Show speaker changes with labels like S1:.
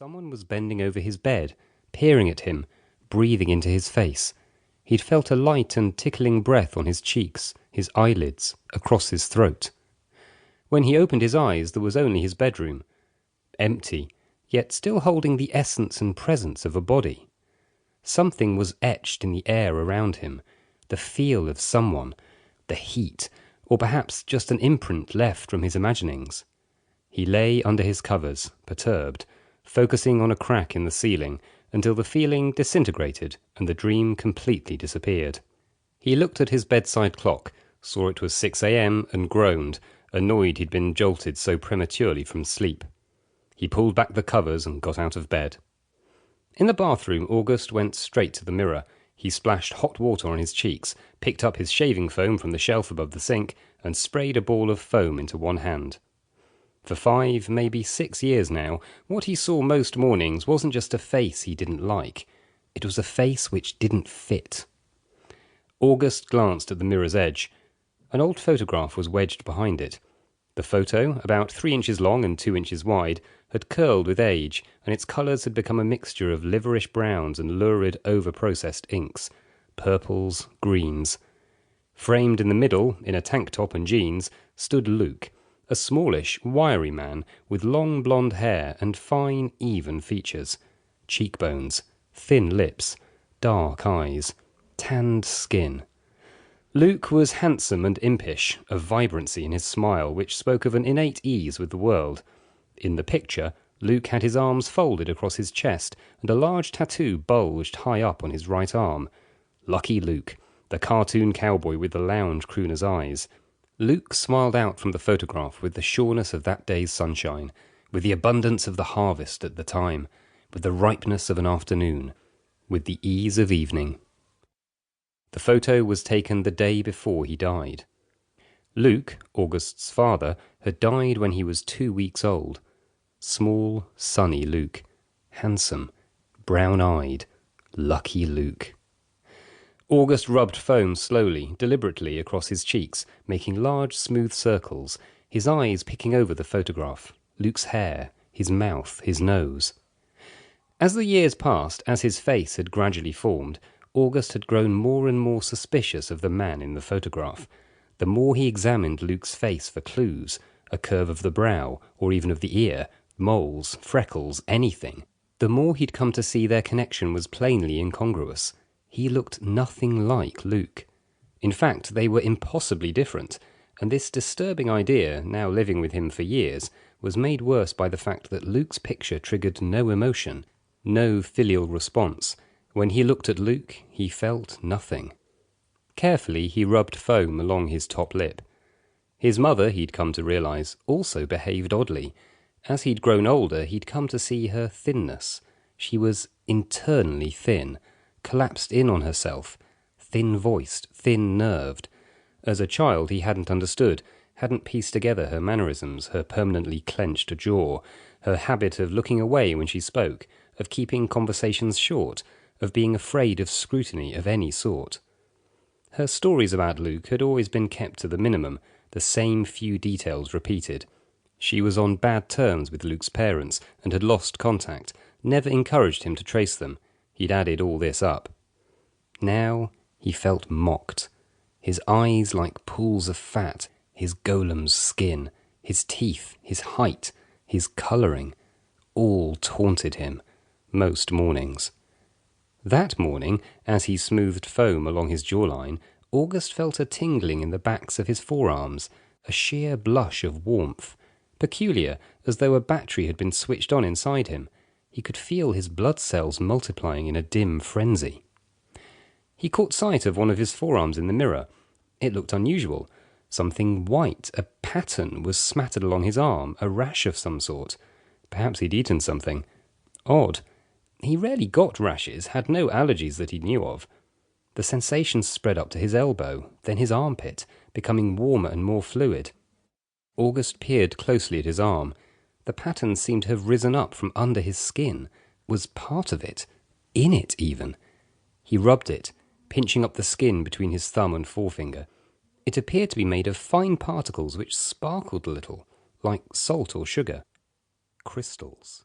S1: Someone was bending over his bed, peering at him, breathing into his face. He'd felt a light and tickling breath on his cheeks, his eyelids, across his throat. When he opened his eyes, there was only his bedroom. Empty, yet still holding the essence and presence of a body. Something was etched in the air around him, the feel of someone, the heat, or perhaps just an imprint left from his imaginings. He lay under his covers, perturbed, focusing on a crack in the ceiling until the feeling disintegrated and the dream completely disappeared. He looked at his bedside clock, saw it was 6 a.m. and groaned, annoyed he'd been jolted so prematurely from sleep. He pulled back the covers and got out of bed. In the bathroom, August went straight to the mirror. He splashed hot water on his cheeks, picked up his shaving foam from the shelf above the sink, and sprayed a ball of foam into one hand. For 5, maybe 6 years now, what he saw most mornings wasn't just a face he didn't like. It was a face which didn't fit. August glanced at the mirror's edge. An old photograph was wedged behind it. The photo, about 3 inches long and 2 inches wide, had curled with age, and its colours had become a mixture of liverish browns and lurid, over-processed inks, purples, greens. Framed in the middle, in a tank top and jeans, stood Luke, a smallish, wiry man with long blonde hair and fine, even features, cheekbones, thin lips, dark eyes, tanned skin. Luke was handsome and impish, a vibrancy in his smile which spoke of an innate ease with the world. In the picture, Luke had his arms folded across his chest, and a large tattoo bulged high up on his right arm. Lucky Luke, the cartoon cowboy with the lounge crooner's eyes. Luke smiled out from the photograph with the sureness of that day's sunshine, with the abundance of the harvest at the time, with the ripeness of an afternoon, with the ease of evening. The photo was taken the day before he died. Luke, August's father, had died when he was 2 weeks old. Small, sunny Luke. Handsome, brown-eyed, lucky Luke. August rubbed foam slowly, deliberately across his cheeks, making large, smooth circles, his eyes picking over the photograph, Luke's hair, his mouth, his nose. As the years passed, as his face had gradually formed, August had grown more and more suspicious of the man in the photograph. The more he examined Luke's face for clues, a curve of the brow, or even of the ear, moles, freckles, anything, the more he'd come to see their connection was plainly incongruous. He looked nothing like Luke. In fact, they were impossibly different, and this disturbing idea, now living with him for years, was made worse by the fact that Luke's picture triggered no emotion, no filial response. When he looked at Luke, he felt nothing. Carefully, he rubbed foam along his top lip. His mother, he'd come to realize, also behaved oddly. As he'd grown older, he'd come to see her thinness. She was internally thin, collapsed in on herself, thin-voiced, thin-nerved. As a child, he hadn't understood, hadn't pieced together her mannerisms, her permanently clenched jaw, her habit of looking away when she spoke, of keeping conversations short, of being afraid of scrutiny of any sort. Her stories about Luke had always been kept to the minimum, the same few details repeated. She was on bad terms with Luke's parents and had lost contact, never encouraged him to trace them. He'd added all this up. Now he felt mocked. His eyes like pools of fat, his golem's skin, his teeth, his height, his colouring, all taunted him, most mornings. That morning, as he smoothed foam along his jawline, August felt a tingling in the backs of his forearms, a sheer blush of warmth, peculiar, as though a battery had been switched on inside him. He could feel his blood cells multiplying in a dim frenzy. He caught sight of one of his forearms in the mirror. It looked unusual. Something white, a pattern, was smattered along his arm, a rash of some sort. Perhaps he'd eaten something. Odd. He rarely got rashes, had no allergies that he knew of. The sensation spread up to his elbow, then his armpit, becoming warmer and more fluid. August peered closely at his arm. The pattern seemed to have risen up from under his skin, was part of it, in it even. He rubbed it, pinching up the skin between his thumb and forefinger. It appeared to be made of fine particles which sparkled a little, like salt or sugar. Crystals.